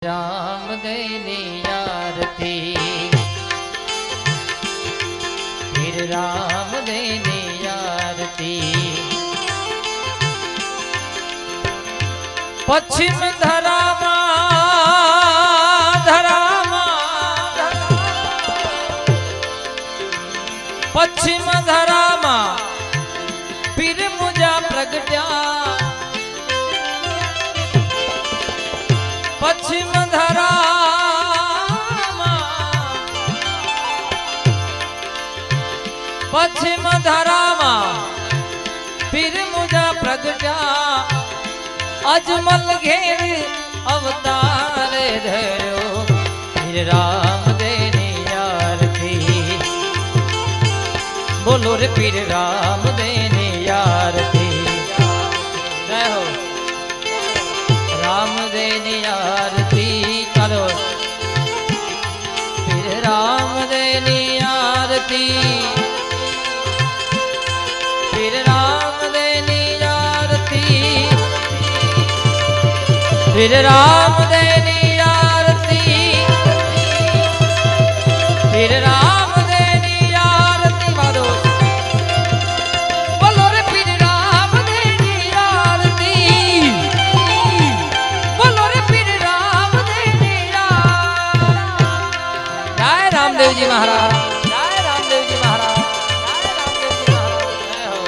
राम देनी आरती फिर राम देनी आरती पश्चिम धरामा धरामा पश्चिम धरामा पीर मुझा प्रगट्या पश्चिम धरामा पश्चिम धरामा पीर मुझा प्रगट्या अजमल घेर अवतार धर्यो फिर राम देनी आरती बोलो रे पीर राम देनी आरती जय हो राम देनी आरती चलो फिर राम देनी आरती फिर राम देनी आरती फिर राम देनी आरती फिर राम देनी आरती मारो बोलो रे फिर राम देनी आरती बोलो रे फिर राम देनी आरती जय रामदेव जी महाराज जय रामदेव जी महाराज जय रामदेव जी महाराज जय हो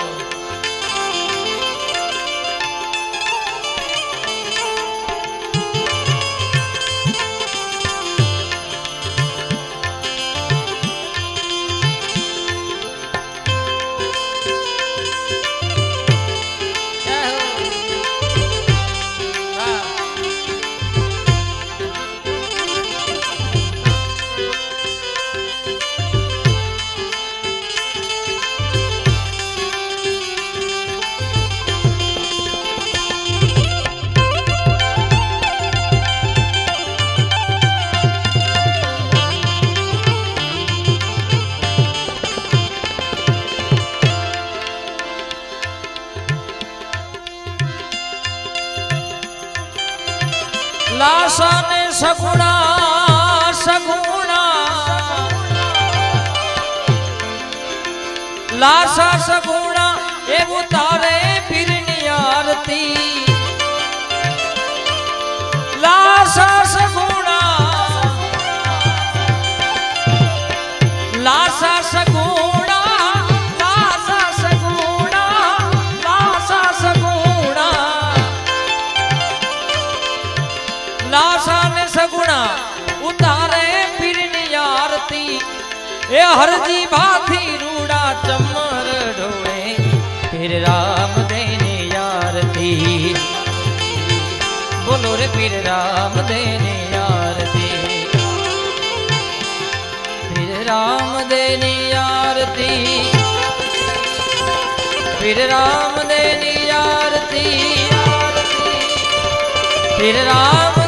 लाशा ने सगुणा सगुणा लाशा सगुणा ए उतारे फिरनी आरती लाशा सगुणा लाशा सगुणा लाशा सगुणा लाशा सगुणा लाशा ने सगुणा उतारे फिरनी आरती ए हरजी भाथी रूड़ा चमर ढोए फिर राम देनी आरती बोलो रे फिर राम देनी आरती फिर राम देनी आरती फिर राम देनी आरती फिर राम